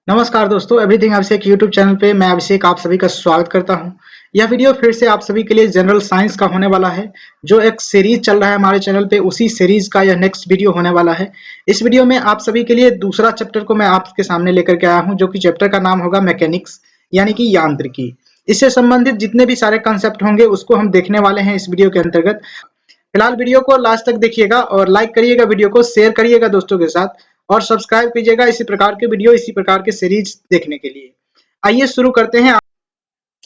नमस्कार दोस्तों, एवरीथिंग अभिषेक YouTube channel पे मैं अभिषेक आप सभी का स्वागत करता हूं। यह वीडियो फिर से आप सभी के लिए जनरल साइंस का होने वाला है। जो एक सीरीज चल रहा है हमारे चैनल पे, उसी सीरीज का यह नेक्स्ट वीडियो होने वाला है। इस वीडियो में आप सभी के लिए दूसरा चैप्टर को मैं आपके सामने लेकर के आया हूं, जो कि चैप्टर का नाम होगा मैकेनिक्स, यानी कि यांत्रिकी। इससे संबंधित जितने भी सारे कंसेप्ट होंगे उसको हम देखने वाले हैं इस वीडियो के अंतर्गत। फिलहाल वीडियो को लास्ट तक देखिएगा और लाइक करिएगा, वीडियो को शेयर करिएगा दोस्तों के साथ और सब्सक्राइब कीजिएगा इसी प्रकार के वीडियो, इसी प्रकार के सीरीज देखने के लिए। आइए शुरू करते हैं।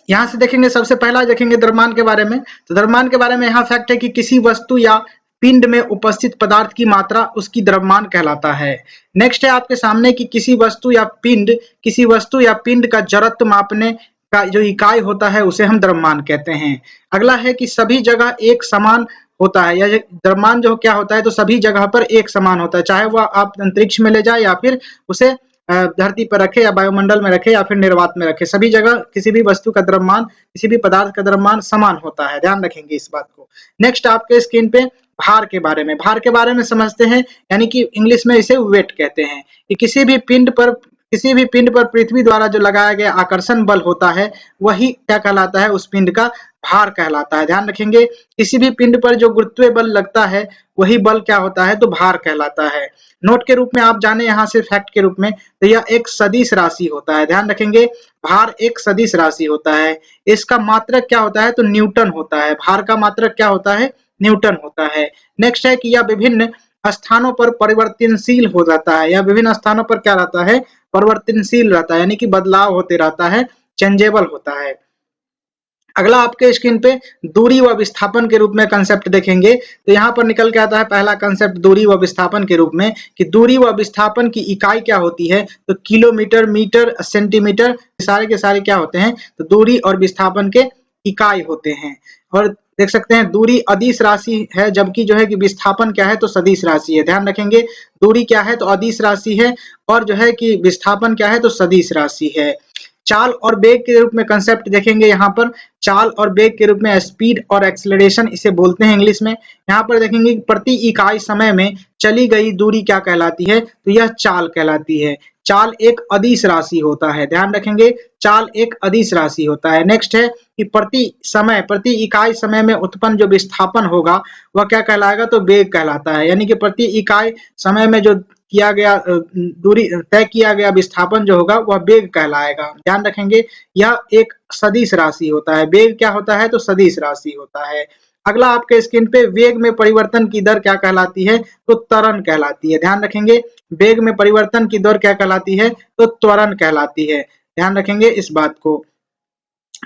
यहाँ से देखेंगे, सबसे पहला देखेंगे द्रव्यमान के बारे में। तो द्रव्यमान के बारे में यहाँ फैक्ट है कि किसी वस्तु या पिंड में उपस्थित पदार्थ की मात्रा उसकी द्रव्यमान कहलाता है। नेक्स्ट है आपके सामने कि किसी वस्तु या पिंड का जड़त्व मापने का जो इकाई होता है उसे हम द्रव्यमान कहते हैं। अगला है कि सभी जगह एक समान होता है, या द्रव्यमान जो क्या होता है तो सभी जगह पर एक समान होता है, चाहे वह आप अंतरिक्ष में ले जाए या फिर उसे धरती पर रखे या वायुमंडल में रखे या फिर निर्वात में रखे, सभी जगह किसी भी वस्तु का द्रव्यमान, किसी भी पदार्थ का द्रव्यमान समान होता है। ध्यान रखेंगे इस बात को। नेक्स्ट आपके स्क्रीन पे भार के बारे में समझते हैं, यानी कि इंग्लिश में इसे वेट कहते हैं। कि किसी भी पिंड पर पृथ्वी द्वारा जो लगाया गया आकर्षण बल होता है वही क्या कहलाता है, उस पिंड का भार कहलाता है। ध्यान रखेंगे, किसी भी पिंड पर जो गुरुत्वीय बल लगता है वही बल क्या होता है, तो भार कहलाता है। नोट के रूप में आप जाने यहाँ से फैक्ट के रूप में, तो यह एक सदिश राशि होता है। ध्यान रखेंगे, भार एक सदिश राशि होता है। इसका मात्रक क्या होता है, तो न्यूटन होता है। भार का मात्रक क्या होता है, न्यूटन होता है। नेक्स्ट है कि यह विभिन्न स्थानों पर परिवर्तनशील हो जाता है, या विभिन्न स्थानों पर क्या रहता है, परिवर्तनशील रहता है, यानी कि बदलाव होते रहता है, चेंजेबल होता है। अगला आपके स्क्रीन पे दूरी व विस्थापन के रूप में कंसेप्ट देखेंगे। तो यहाँ पर निकल के आता है पहला कंसेप्ट दूरी व विस्थापन के रूप में, कि दूरी व विस्थापन की इकाई क्या होती है, तो किलोमीटर, मीटर, सेंटीमीटर, सारे के सारे क्या होते हैं, तो दूरी और विस्थापन के इकाई होते हैं। और देख सकते हैं दूरी अदिश राशि है, जबकि जो है कि विस्थापन क्या है, तो सदिश राशि है। ध्यान रखेंगे, दूरी क्या है तो अदिश राशि है, और जो है कि विस्थापन क्या है तो सदिश राशि है। चाल और वेग के रूप में कंसेप्ट देखेंगे। यहाँ पर चाल और वेग के रूप में स्पीड और एक्सेलरेशन इसे बोलते हैं इंग्लिश में। यहाँ पर देखेंगे कि प्रति इकाई समय में चली गई दूरी क्या कहलाती है, तो यह चाल कहलाती है। चाल एक अदिश राशि होता है। ध्यान रखेंगे, चाल एक अदिश राशि होता है। नेक्स्ट है कि प्रति इकाई समय में उत्पन्न जो विस्थापन होगा वह क्या कहलाएगा, तो वेग कहलाता है। यानी कि प्रति इकाई समय में जो किया गया दूरी तय किया गया विस्थापन जो होगा वह वेग कहलाएगा। ध्यान रखेंगे, यह एक सदिश राशि होता है। वेग क्या होता है, तो सदिश राशि होता है। अगला आपके स्क्रीन पे वेग में परिवर्तन की दर क्या कहलाती है, तो त्वरण कहलाती है। ध्यान रखेंगे, वेग में परिवर्तन की दर क्या कहलाती है, तो त्वरण कहलाती है। ध्यान रखेंगे इस बात को।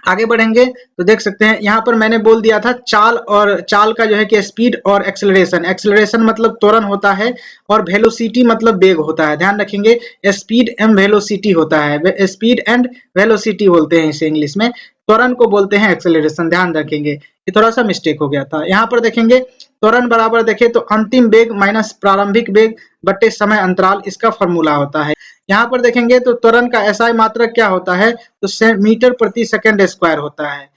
आगे बढ़ेंगे तो देख सकते हैं यहाँ पर मैंने बोल दिया था चाल का जो है कि स्पीड और एक्सेलरेशन मतलब त्वरण होता है, और वेलोसिटी मतलब वेग होता है। ध्यान रखेंगे, स्पीड एंड वेलोसिटी होता है, स्पीड एंड वेलोसिटी बोलते हैं इसे इंग्लिश में। त्वरण को बोलते हैं एक्सेलरेशन। ध्यान रखेंगे, ये थोड़ा सा मिस्टेक हो गया था। यहाँ पर देखेंगे त्वरण बराबर देखे तो अंतिम वेग माइनस प्रारंभिक वेग बटे समय अंतराल, इसका फॉर्मूला होता है। यहाँ पर देखेंगे तो त्वरण का एसआई मात्रक क्या होता है, तो मीटर प्रति सेकंड स्क्वायर होता है।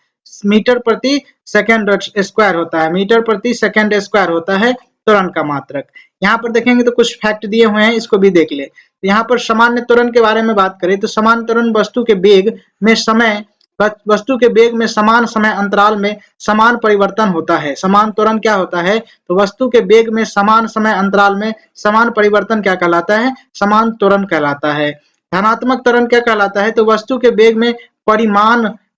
मीटर प्रति सेकंड स्क्वायर होता है, मीटर प्रति सेकंड स्क्वायर होता है त्वरण का मात्रक। यहाँ पर देखेंगे तो कुछ फैक्ट दिए हुए हैं, इसको भी देख ले। तो यहाँ पर सामान्य त्वरण के बारे में बात करें तो सामान्य त्वरण वस्तु के वेग में समान समय अंतराल में समान परिवर्तन होता है। समान त्वरण क्या होता है, तो वस्तु के वेग में समान समय अंतराल में समान परिवर्तन क्या कहलाता है, समान त्वरण कहलाता है। धनात्मक त्वरण क्या कहलाता है, तो वस्तु के वेग में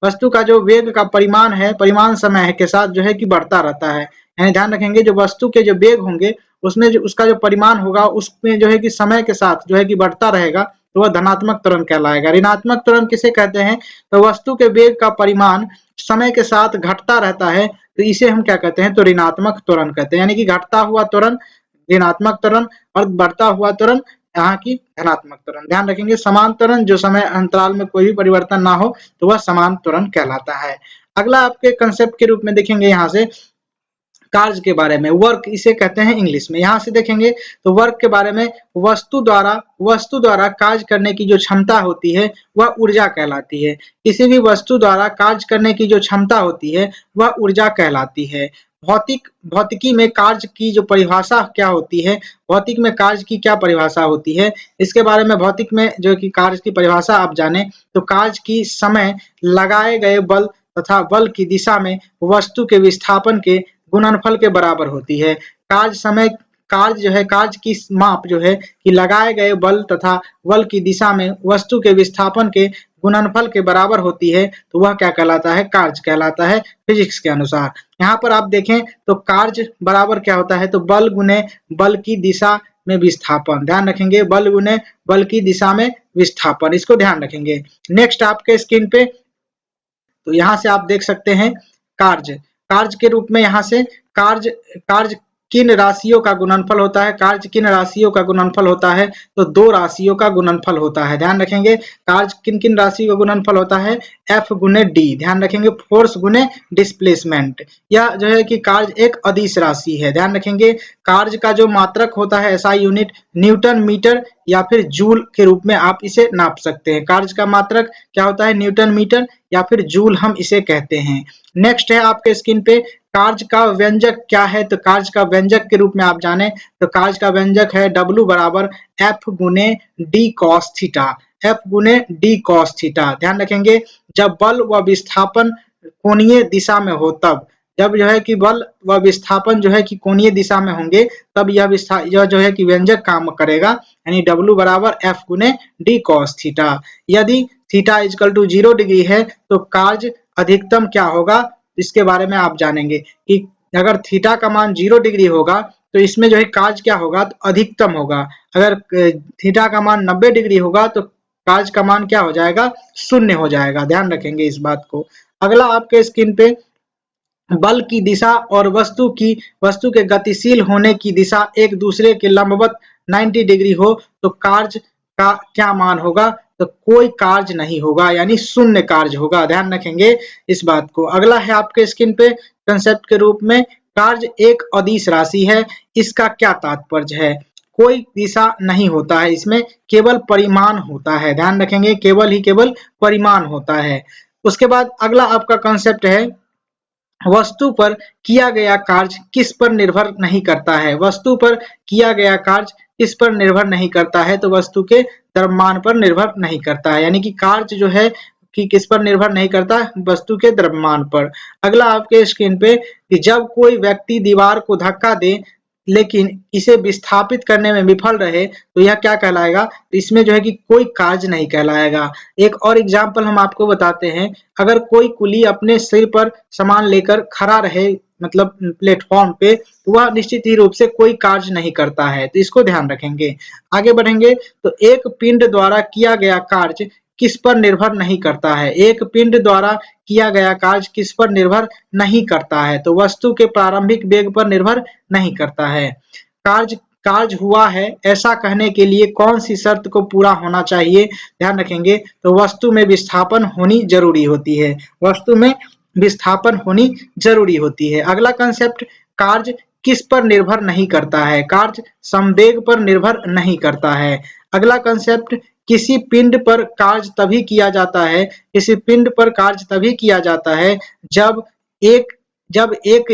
वस्तु का जो वेग का परिमाण है, परिमाण समय के साथ जो है कि बढ़ता रहता है। यानी ध्यान रखेंगे, जो वस्तु के जो वेग होंगे उसमें जो उसका जो परिमाण होगा उसमें जो है कि समय के साथ जो है कि बढ़ता रहेगा, तो वह धनात्मक त्वरण कहलाएगा। ऋणात्मक त्वरण किसे कहते हैं, तो वस्तु के वेग का परिमाण समय के साथ घटता रहता है, तो इसे हम क्या कहते हैं, तो ऋणात्मक त्वरण कहते हैं। यानी कि घटता हुआ त्वरण ऋणात्मक त्वरण, और बढ़ता हुआ त्वरण यहाँ की धनात्मक त्वरण। ध्यान रखेंगे, समान त्वरण जो समय अंतराल में कोई भी परिवर्तन ना हो तो वह समान त्वरण कहलाता है। अगला आपके कंसेप्ट के रूप में देखेंगे यहाँ से कार्य के बारे में, वर्क इसे कहते हैं इंग्लिश में। यहाँ से देखेंगे तो वर्क के बारे में, वस्तु द्वारा कार्य करने की जो क्षमता होती है वह ऊर्जा कहलाती है। किसी भी वस्तु द्वारा कार्य करने की जो क्षमता होती है वह ऊर्जा कहलाती है। भौतिकी में कार्य की जो परिभाषा क्या होती है, भौतिक में कार्य की क्या परिभाषा होती है, इसके बारे में भौतिक में जो कि कार्य की परिभाषा आप जाने तो कार्य की समय लगाए गए बल तथा बल की दिशा में वस्तु के विस्थापन के गुणनफल के बराबर होती है। कार्य समय कार्य जो है कार्य की माप जो है कि लगाए गए बल तथा बल की दिशा में वस्तु के विस्थापन के गुणनफल के बराबर होती है, तो वह क्या कहलाता है, कार्य कहलाता है फिजिक्स के अनुसार। यहाँ पर आप देखें तो कार्य बराबर क्या होता है, तो बल गुने बल की दिशा में विस्थापन, ध्यान रखेंगे, बल गुने बल की दिशा में विस्थापन, इसको ध्यान रखेंगे। नेक्स्ट आपके स्क्रीन पे तो यहाँ से आप देख सकते हैं कार्य, कार्य के रूप में यहाँ से कार्य कार्य किन राशियों का गुणनफल होता है, कार्य किन राशियों का गुणनफल होता है, तो दो राशियों का गुणनफल होता है, ध्यान रखेंगे। कार्य किन किन राशियों का गुणनफल होता है, एफ गुने डी, ध्यान रखेंगे, फोर्स गुने डिस्प्लेसमेंट। यह जो है कि कार्य एक अदिश राशि है, ध्यान रखेंगे। कार्य का जो मात्रक होता है एसआई यूनिट न्यूटन मीटर या फिर जूल के रूप में आप इसे नाप सकते हैं। कार्य का मात्रक क्या होता है, न्यूटन मीटर या फिर जूल हम इसे कहते हैं। नेक्स्ट है आपके स्क्रीन पे कार्य का व्यंजक क्या है, तो कार्य का व्यंजक के रूप में आप जाने तो कार्य का व्यंजक है W बराबर एफ गुने डी कॉस थीटा, एफ गुने डी कॉस थीटा, ध्यान रखेंगे। जब बल व विस्थापन कोणीय दिशा में हो तब, जब जो है कि बल व विस्थापन जो है कि कोणीय दिशा में होंगे तब यह जो है कि व्यंजक काम करेगा, यानी W बराबर एफ गुने डी कॉस थीटा। यदि थीटा इजकल टू 0 डिग्री है तो कार्य अधिकतम क्या होगा, इसके बारे में आप जानेंगे कि अगर थीटा का मान 0 डिग्री होगा तो इसमें जो है कार्य क्या होगा, तो अधिकतम होगा। अगर थीटा का मान 90 डिग्री होगा तो कार्य का मान क्या हो जाएगा, शून्य हो जाएगा, ध्यान रखेंगे इस बात को। अगला आपके स्क्रीन पे बल की दिशा और वस्तु के गतिशील होने की दिशा एक दूसरे के लंबवत 90 डिग्री हो तो कार्य का क्या मान होगा, तो कोई कार्य नहीं होगा, यानी शून्य कार्य होगा, ध्यान रखेंगे इस बात को। अगला है आपके स्क्रीन पे कंसेप्ट के रूप में कार्य एक अदिश राशि है, इसका क्या तात्पर्य है, कोई दिशा नहीं होता है इसमें, केवल परिमाण होता है, ध्यान रखेंगे, केवल परिमाण होता है। उसके बाद अगला आपका कंसेप्ट है वस्तु पर किया गया कार्य किस पर निर्भर नहीं करता है, वस्तु पर किया गया कार्य किस पर निर्भर नहीं करता है, तो वस्तु के द्रव्यमान पर निर्भर नहीं करता है, यानी कि कार्य जो है कि किस पर निर्भर नहीं करता, वस्तु के द्रव्यमान पर। अगला आपके स्क्रीन पे कि जब कोई व्यक्ति दीवार को धक्का दे लेकिन इसे विस्थापित करने में विफल रहे तो यह क्या कहलाएगा, इसमें जो है कि कोई कार्य नहीं कहलाएगा। एक और एग्जाम्पल हम आपको बताते हैं, अगर कोई कुली अपने सिर पर सामान लेकर खड़ा रहे मतलब प्लेटफॉर्म पे तो वह निश्चित ही रूप से कोई कार्य नहीं करता है, तो इसको ध्यान रखेंगे। आगे बढ़ेंगे तो एक पिंड द्वारा किया गया कार्य किस पर निर्भर नहीं करता है, एक पिंड द्वारा किया गया कार्य किस पर निर्भर नहीं करता है, तो वस्तु के प्रारंभिक वेग पर निर्भर नहीं करता है। कार्य हुआ है ऐसा कहने के लिए कौन सी शर्त को पूरा होना चाहिए, ध्यान रखेंगे, तो वस्तु में विस्थापन होनी जरूरी होती है, वस्तु में विस्थापन होनी जरूरी होती है। अगला कंसेप्ट कार्य किस पर निर्भर नहीं करता है, कार्य संवेग पर निर्भर नहीं करता है। अगला कंसेप्ट किसी पिंड पर कार्य तभी किया जाता है, किसी पिंड पर कार्य तभी किया जाता है जब एक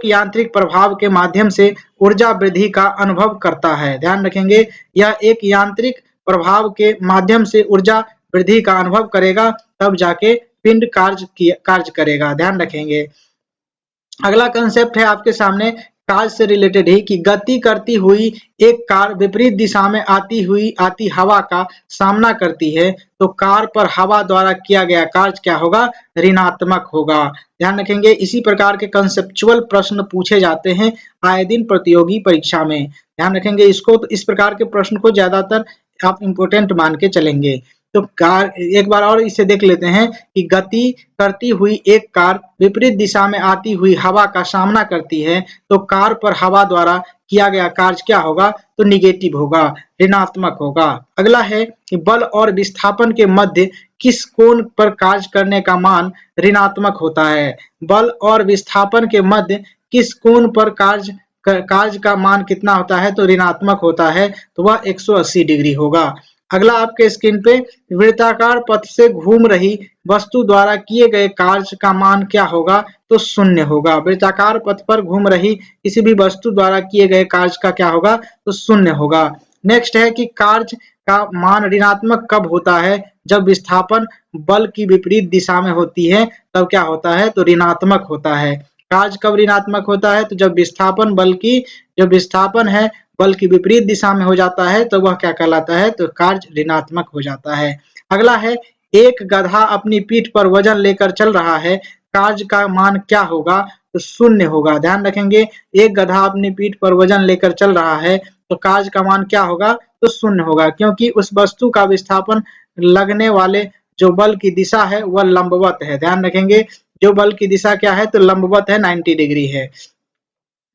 यांत्रिक प्रभाव के माध्यम से ऊर्जा वृद्धि का अनुभव करता है, ध्यान रखेंगे, यह एक यांत्रिक प्रभाव के माध्यम से ऊर्जा वृद्धि का अनुभव करेगा तब जाके पिंड कार्य करेगा, ध्यान रखेंगे। अगला कंसेप्ट है आपके सामने कार्य से रिलेटेड ही कि गति करती हुई एक कार विपरीत दिशा में आती हवा का सामना करती है तो कार पर हवा द्वारा किया गया कार्य क्या होगा, ऋणात्मक होगा, ध्यान रखेंगे। इसी प्रकार के कंसेप्चुअल प्रश्न पूछे जाते हैं आए दिन प्रतियोगी परीक्षा में, ध्यान रखेंगे इसको। तो इस प्रकार के प्रश्न को ज्यादातर आप इम्पोर्टेंट मान के चलेंगे। तो कार एक बार और इसे देख लेते हैं कि गति करती हुई एक कार विपरीत दिशा में आती हुई हवा का सामना करती है तो कार पर हवा द्वारा किया गया कार्य क्या होगा, तो निगेटिव होगा, ऋणात्मक होगा। अगला है कि बल और विस्थापन के मध्य किस कोण पर कार्य करने का मान ऋणात्मक होता है, बल और विस्थापन के मध्य किस कोण पर कार्य का मान कितना होता है, तो ऋणात्मक होता है, तो वह 180 डिग्री होगा। अगला आपके स्क्रीन पे वृत्ताकार पथ से घूम रही वस्तु द्वारा किए गए कार्य का मान क्या होगा? तो शून्य होगा। वृत्ताकार पथ पर घूम रही किसी भी वस्तु द्वारा किए गए कार्य का क्या होगा? तो शून्य होगा। नेक्स्ट है कि कार्य का मान ऋणात्मक कब होता है? जब विस्थापन बल की विपरीत दिशा में होती है तब क्या होता है? तो ऋणात्मक होता है। कार्य कब ऋणात्मक होता है? तो जब विस्थापन है बल की विपरीत दिशा में हो जाता है तो वह क्या कहलाता है? तो कार्य ऋणात्मक हो जाता है। अगला है एक गधा अपनी पीठ पर वजन लेकर चल रहा है, कार्य का मान क्या होगा? तो शून्य होगा। ध्यान रखेंगे, एक गधा अपनी पीठ पर वजन लेकर चल रहा है तो कार्य का मान क्या होगा? तो शून्य होगा, क्योंकि उस वस्तु का विस्थापन लगने वाले जो बल की दिशा है वह लंबवत है। ध्यान रखेंगे, जो बल की दिशा क्या है? तो लंबवत है, 90 डिग्री है।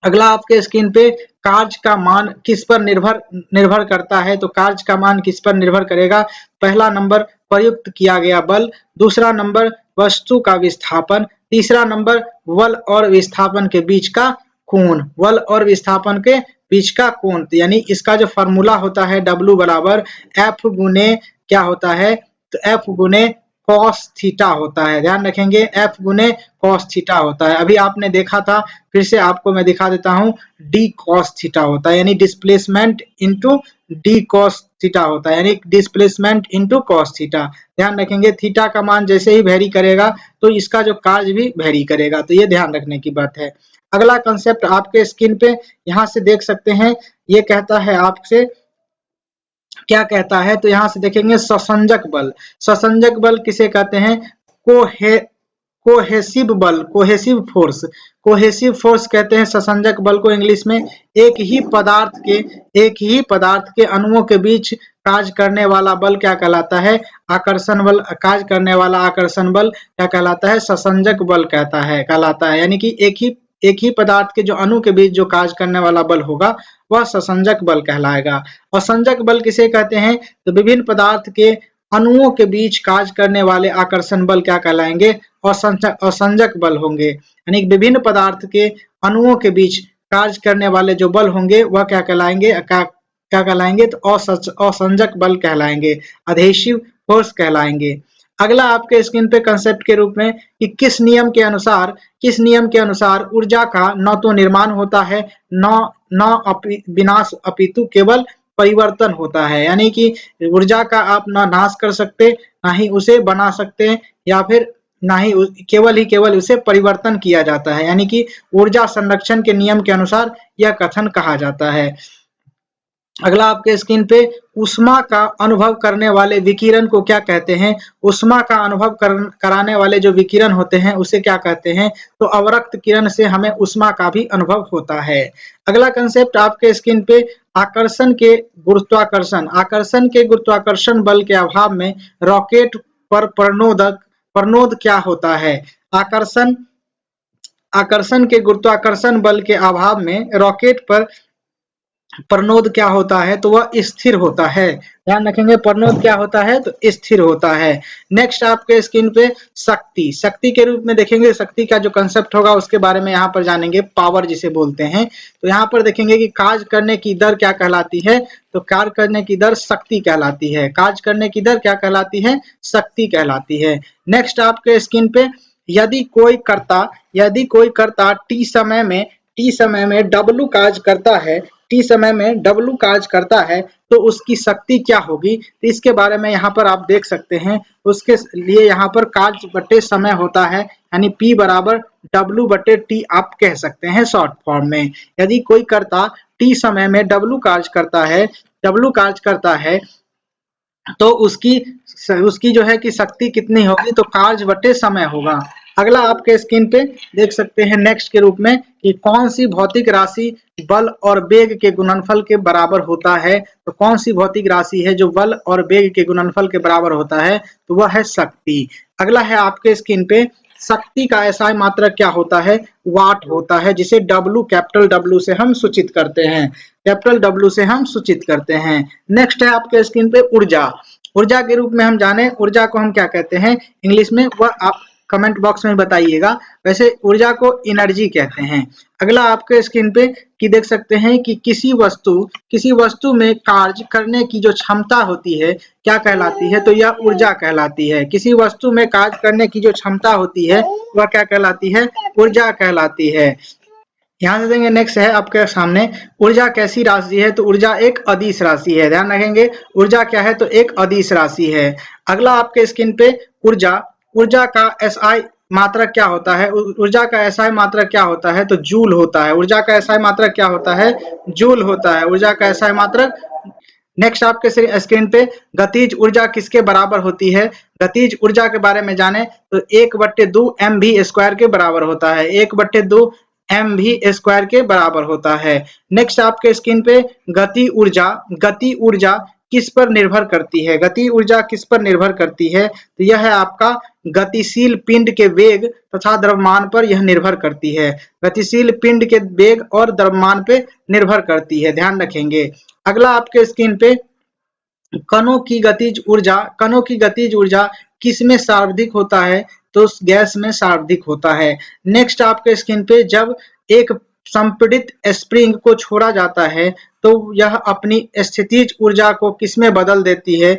अगला आपके स्क्रीन पे कार्य का मान किस पर निर्भर करता है? तो कार्य का मान किस पर निर्भर करेगा? पहला नंबर प्रयुक्त किया गया बल, दूसरा नंबर वस्तु का विस्थापन, तीसरा नंबर बल और विस्थापन के बीच का कोण। बल और विस्थापन के बीच का कोण, यानी इसका जो फॉर्मूला होता है W बराबर F गुने क्या होता है? तो F गुने कॉस थीटा होता है। ध्यान रखेंगे, F गुने कॉस थीटा होता है। अभी आपने देखा था, फिर से आपको मैं दिखा देता हूँ, डी कॉस थीटा होता है, यानी displacement into D cos theta होता है, यानी डिस्प्लेसमेंट इंटू कॉस थीटा। ध्यान रखेंगे, थीटा का मान जैसे ही वेरी करेगा तो इसका जो कार्य भी वेरी करेगा, तो ये ध्यान रखने की बात है। अगला कंसेप्ट आपके स्क्रीन पे यहाँ से देख सकते हैं, ये कहता है आपसे, क्या कहता है? तो यहाँ से देखेंगे ससंजक बल। ससंजक बल किसे कहते हैं? कोहे कोहेसिव बल, कोहेसिव फोर्स कहते हैं ससंजक बल को इंग्लिश में। एक ही पदार्थ के अणुओं के बीच कार्य करने वाला बल क्या कहलाता है? आकर्षण बल। कार्य करने वाला आकर्षण बल क्या कहलाता है? ससंजक बल कहलाता है। यानी कि एक ही पदार्थ के जो अणु के बीच जो कार्य करने वाला बल होगा वह ससंजक बल कहलाएगा। असंजक बल किसे कहते हैं? तो विभिन्न पदार्थ के अणुओं के बीच कार्य करने वाले आकर्षण बल क्या कहलाएंगे? असंजक बल होंगे। यानी विभिन्न पदार्थ के अणुओं के बीच कार्य करने वाले जो बल होंगे वह क्या कहलाएंगे? क्या कहलाएंगे? तो असंजक बल कहलाएंगे, अधेसिव फोर्स कहलाएंगे। अगला आपके स्क्रीन पे कंसेप्ट के रूप में कि किस नियम के अनुसार ऊर्जा का न तो निर्माण होता है न विनाश, अपितु केवल परिवर्तन होता है। यानी कि ऊर्जा का आप ना नाश कर सकते, ना ही उसे बना सकते, या फिर ना ही केवल उसे परिवर्तन किया जाता है। यानी कि ऊर्जा संरक्षण के नियम के अनुसार यह कथन कहा जाता है। अगला आपके स्क्रीन पे ऊष्मा का अनुभव करने वाले विकिरण को क्या कहते हैं? ऊष्मा का अनुभव कराने वाले जो विकिरण होते हैं उसे क्या कहते हैं? तो अवरक्त किरण से हमें ऊष्मा का भी अनुभव होता है। अगला कंसेप्ट आपके स्क्रीन पे आकर्षण के गुरुत्वाकर्षण बल के अभाव में रॉकेट पर प्रणोद क्या होता है? आकर्षण के गुरुत्वाकर्षण बल के अभाव में रॉकेट पर प्रणोद क्या होता है? तो वह स्थिर होता है। ध्यान रखेंगे, प्रणोद क्या होता है? तो स्थिर होता है। नेक्स्ट आपके स्क्रीन पे शक्ति के रूप में देखेंगे, शक्ति का जो कंसेप्ट होगा उसके बारे में यहाँ पर जानेंगे, पावर जिसे बोलते हैं। तो यहाँ पर देखेंगे कि कार्य करने की दर क्या कहलाती है? तो कार्य करने की दर शक्ति कहलाती है। कार्य करने की दर क्या कहलाती है? शक्ति कहलाती है। नेक्स्ट आपके स्क्रीन पे यदि कोई कर्ता टी समय में डब्लू कार्य करता है तो उसकी शक्ति क्या होगी? तो इसके बारे में यहाँ पर आप देख सकते हैं। उसके लिए यहाँ पर कार्य बटे समय होता है, यानी P बराबर W बटे T आप कह सकते हैं शॉर्ट फॉर्म में। यदि कोई कर्ता T समय में W कार्य करता है तो उसकी जो है कि शक्ति कितनी होगी? तो कार्य बटे समय होगा। अगला आपके स्क्रीन पे देख सकते हैं नेक्स्ट के रूप में कि कौन सी भौतिक राशि बल और वेग के गुणनफल के बराबर होता है? तो कौन सी भौतिक राशि है जो बल और वेग के गुणनफल के बराबर होता है? तो वह है शक्ति। अगला है आपके स्क्रीन पे शक्ति का एसआई मात्रक क्या होता है? वाट होता है, जिसे कैपिटल W से हम सूचित करते हैं। नेक्स्ट है आपके स्क्रीन पे ऊर्जा के रूप में हम जाने, ऊर्जा को हम क्या कहते हैं इंग्लिश में? वह आप कमेंट बॉक्स में बताइएगा। वैसे ऊर्जा को एनर्जी कहते हैं। अगला आपके स्क्रीन पे कि देख सकते हैं कि किसी वस्तु में कार्य करने की जो क्षमता होती है क्या कहलाती है, तो यह ऊर्जा कहलाती है। किसी वस्तु में कार्य करने की जो क्षमता होती है वह क्या कहलाती है, ऊर्जा कहलाती है। यहाँ से देखेंगे नेक्स्ट है आपके सामने, ऊर्जा कैसी राशि है, तो ऊर्जा एक अदिश राशि है। ध्यान रखेंगे ऊर्जा क्या है, तो एक अदिश राशि है। अगला आपके स्क्रीन पे ऊर्जा का एसआई मात्रक क्या होता है, ऊर्जा का एसआई मात्रक क्या होता है, तो जूल होता है। ऊर्जा का एसआई मात्रक क्या होता है, जूल होता है ऊर्जा का एसआई मात्रक। नेक्स्ट आपके स्क्रीन पे गतिज ऊर्जा किसके बराबर होती है, गतिज ऊर्जा के बारे में जाने तो 1/2 mv² के बराबर होता है। 1/2 mv² के बराबर होता है। नेक्स्ट आपके स्क्रीन पे गति ऊर्जा किस पर निर्भर करती है, गति ऊर्जा किस पर निर्भर करती है, तो यह है आपका गतिशील पिंड के वेग तथा द्रव्यमान पर यह निर्भर करती है। गतिशील पिंड के वेग और द्रव्यमान पे निर्भर करती है, ध्यान रखेंगे। अगला आपके स्क्रीन पे कणों की गतिज ऊर्जा किस में सर्वाधिक होता है, तो उस गैस में सर्वाधिक होता है। नेक्स्ट आपके स्क्रीन पे जब एक संपीड़ित स्प्रिंग को छोड़ा जाता है तो यह अपनी स्थितिज ऊर्जा को किस में बदल लेती है,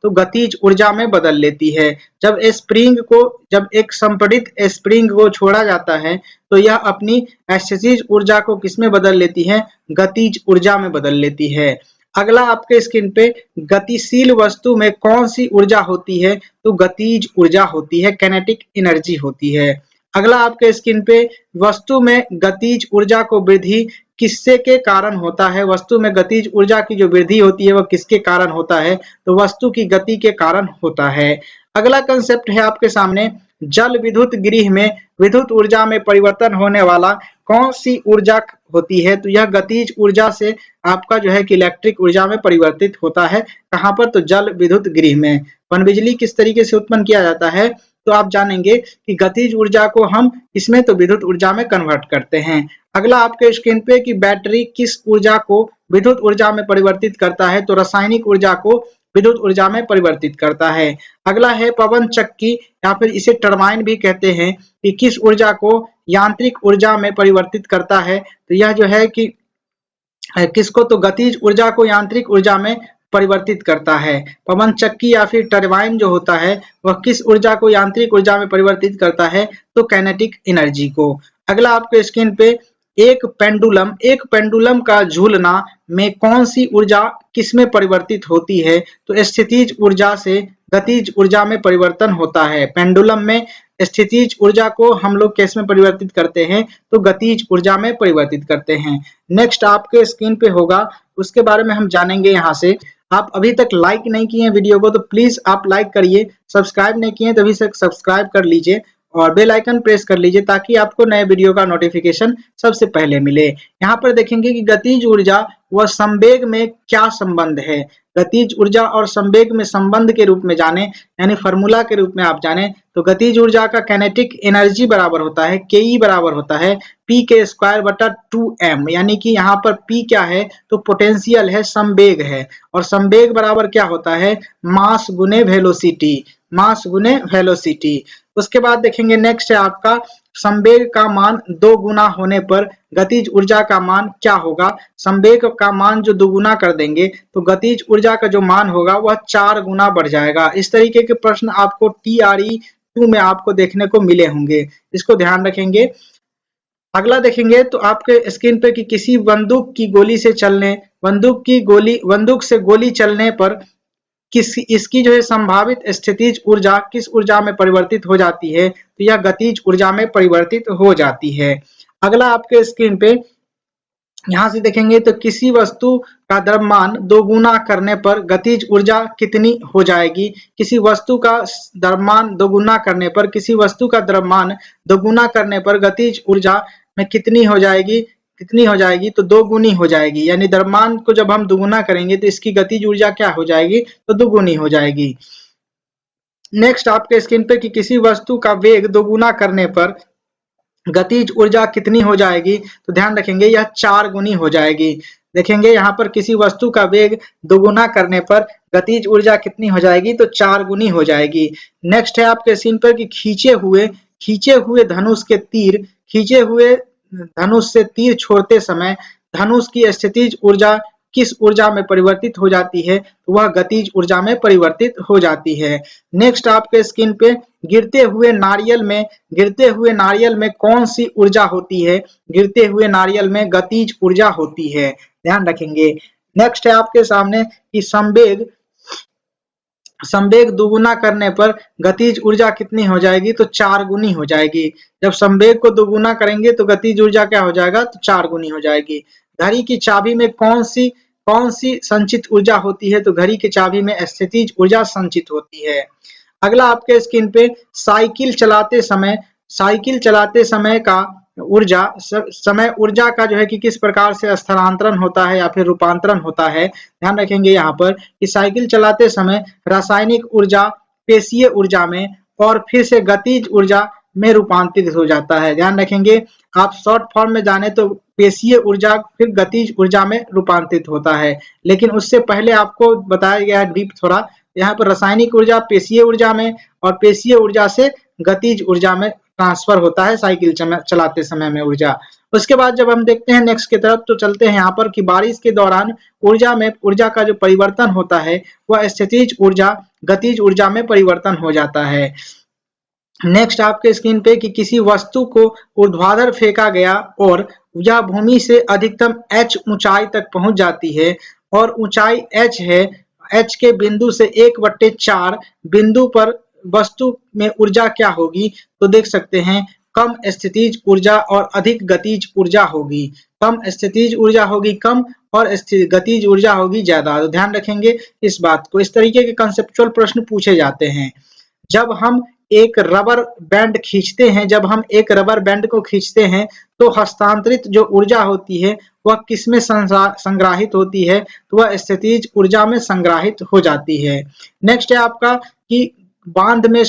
तो गतिज ऊर्जा में बदल लेती है। जब एक संपीड़ित स्प्रिंग को छोड़ा जाता है तो यह अपनी स्थितिज ऊर्जा को किस में बदल लेती है, गतिज ऊर्जा में बदल लेती है। अगला आपके स्क्रीन पे गतिशील वस्तु में कौन सी ऊर्जा होती है, तो गतिज ऊर्जा होती है, काइनेटिक एनर्जी होती है। अगला आपके स्क्रीन पे वस्तु में गतिज ऊर्जा को वृद्धि किससे के कारण होता है, वस्तु में गतिज ऊर्जा की जो वृद्धि होती है वह किसके कारण होता है, तो वस्तु की गति के कारण होता है। अगला कंसेप्ट है आपके सामने, जल विद्युत गृह में विद्युत ऊर्जा में परिवर्तन होने वाला कौन सी ऊर्जा होती है, तो यह गतिज ऊर्जा से आपका जो है कि इलेक्ट्रिक ऊर्जा में परिवर्तित होता है। कहाँ पर, तो जल विद्युत गृह में। पनबिजली किस तरीके से उत्पन्न किया जाता है, तो आप जानेंगे कि गतिज ऊर्जा को हम इसमें तो विद्युत ऊर्जा में कन्वर्ट करते हैं। अगला आपके स्क्रीन पे कि बैटरी किस ऊर्जा को विद्युत ऊर्जा में परिवर्तित करता है, तो रासायनिक ऊर्जा को विद्युत ऊर्जा में परिवर्तित करता है। अगला है पवन चक्की या फिर इसे टरबाइन भी कहते हैं कि किस ऊर्जा को यांत्रिक ऊर्जा में परिवर्तित करता है, तो यह जो है कि किसको, तो गतिज ऊर्जा को यांत्रिक ऊर्जा में परिवर्तित करता है। पवन चक्की या फिर टरबाइन जो होता है वह किस ऊर्जा को यांत्रिक ऊर्जा में परिवर्तित करता है, तो काइनेटिक एनर्जी को। अगला आपके स्क्रीन पे एक पेंडुलम का झूलना में कौन सी ऊर्जा किस में परिवर्तित होती है, तो स्थितिज ऊर्जा से गतिज ऊर्जा में परिवर्तन होता है। पेंडुलम में स्थितिज ऊर्जा को हम लोग किस में परिवर्तित करते हैं, तो गतिज ऊर्जा में परिवर्तित करते हैं। नेक्स्ट आपके स्क्रीन पे होगा, उसके बारे में हम जानेंगे। यहाँ से आप अभी तक लाइक नहीं किए हैं वीडियो को तो प्लीज आप लाइक करिए, सब्सक्राइब नहीं किए तभी से सब्सक्राइब कर लीजिए और बेल आइकन प्रेस कर लीजिए ताकि आपको नए वीडियो का नोटिफिकेशन सबसे पहले मिले। यहाँ पर देखेंगे कि गतिज ऊर्जा व संवेग में क्या संबंध है। गतिज ऊर्जा और संवेग में संबंध के रूप में जाने, यानी फार्मूला के रूप में आप जाने तो गतिज ऊर्जा का काइनेटिक एनर्जी बराबर होता है के बराबर होता है p²/2m, यानी कि यहाँ पर p क्या है, तो पोटेंशियल है, संवेग है, और संवेग बराबर क्या होता है, मास गुने वेलोसिटी। उसके बाद देखेंगे नेक्स्ट है आपका संवेग का मान 2 गुना होने पर गतिज ऊर्जा का मान क्या होगा। संवेग का मान जो 2 गुना कर देंगे तो गतिज ऊर्जा का जो मान होगा वह 4 गुना बढ़ जाएगा। इस तरीके के प्रश्न आपको TRE2 में आपको देखने को मिले होंगे, इसको ध्यान रखेंगे। अगला देखेंगे तो आपके स्क्रीन पे कि किसी बंदूक से गोली चलने पर इसकी जो है संभावित स्थितिज ऊर्जा किस ऊर्जा में परिवर्तित हो जाती है, तो यह गतिज ऊर्जा में परिवर्तित हो जाती है। अगला आपके स्क्रीन पे यहाँ से देखेंगे तो किसी वस्तु का द्रव्यमान 2 गुना करने पर गतिज ऊर्जा कितनी हो जाएगी। किसी वस्तु का द्रव्यमान 2 गुना करने पर गतिज ऊर्जा में कितनी हो जाएगी, तो 2 गुनी हो जाएगी। यानी द्रव्यमान को जब हम दुगुना करेंगे तो इसकी गतिज ऊर्जा क्या हो जाएगी, तो 2 गुनी हो जाएगी। नेक्स्ट आपके स्क्रीन पे कि किसी वस्तु का वेग 2 गुना करने पर गतिज ऊर्जा कितनी हो जाएगी, तो ध्यान रखेंगे यह 4 गुनी हो जाएगी। देखेंगे यहाँ पर किसी वस्तु का वेग दोगुना करने पर गतिज ऊर्जा कितनी हो जाएगी, तो 4 गुनी हो जाएगी। नेक्स्ट है आपके स्क्रीन पर कि खींचे हुए धनुष के तीर, खींचे हुए धनुष से तीर छोड़ते समय धनुष की स्थितिज ऊर्जा किस ऊर्जा में परिवर्तित हो जाती है, तो वह गतिज ऊर्जा में परिवर्तित हो जाती है। नेक्स्ट आपके स्क्रीन पे गिरते हुए नारियल में कौन सी ऊर्जा होती है, गिरते हुए नारियल में गतिज ऊर्जा होती है, ध्यान रखेंगे। नेक्स्ट है आपके सामने कि संवेग दोगुना करने पर गतिज ऊर्जा कितनी हो जाएगी, तो 4 गुनी हो जाएगी। जब संवेग को दोगुना करेंगे तो गतिज ऊर्जा क्या हो जाएगा, तो 4 गुनी हो जाएगी। घड़ी की चाबी में कौन सी संचित ऊर्जा होती है, तो घड़ी की चाबी में स्थितिज ऊर्जा संचित होती है। अगला आपके स्क्रीन पे साइकिल चलाते समय का ऊर्जा का जो है कि किस प्रकार से स्थानांतरण होता है या फिर रूपांतरण होता है। ध्यान रखेंगे यहाँ पर कि साइकिल चलाते समय रासायनिक ऊर्जा पेशीय ऊर्जा में और फिर से गतिज ऊर्जा में रूपांतरित हो जाता है। ध्यान रखेंगे, आप शॉर्ट फॉर्म में जाने तो पेशीय ऊर्जा फिर गतिज ऊर्जा में रूपांतरित होता है, लेकिन उससे पहले आपको बताया गया है डीप थोड़ा। यहाँ पर रासायनिक ऊर्जा पेशीय ऊर्जा में और पेशीय ऊर्जा से गतिज ऊर्जा में ट्रांसफर होता है साइकिल चलाते समय में ऊर्जा। उसके बाद जब हम देखते हैं नेक्स्ट की तरफ, तो चलते हैं यहाँ पर कि बारिश के दौरान ऊर्जा का जो परिवर्तन होता है वह स्थितिज ऊर्जा गतिज ऊर्जा में परिवर्तन हो जाता है। नेक्स्ट आपके स्क्रीन पे कि किसी वस्तु को ऊर्ध्वाधर फेंका गया और यह भूमि से अधिकतम h ऊंचाई तक पहुंच जाती है और ऊंचाई h है, h के बिंदु से 1/4 बिंदु पर वस्तु में ऊर्जा क्या होगी, तो देख सकते हैं कम स्थितिज ऊर्जा और अधिक गतिज ऊर्जा होगी। कम स्थितिज ऊर्जा होगी कम और गतिज ऊर्जा होगी ज्यादा। तो ध्यान रखेंगे इस बात को। इस तरीके के कंसेप्चुअल प्रश्न पूछे जाते हैं। जब हम एक रबर बैंड को खींचते हैं तो हस्तांतरित जो ऊर्जा होती है वह किसमें संग्रहित होती है, तो वह स्थितिज ऊर्जा में संग्रहित हो जाती है। नेक्स्ट है आपका कि बांध में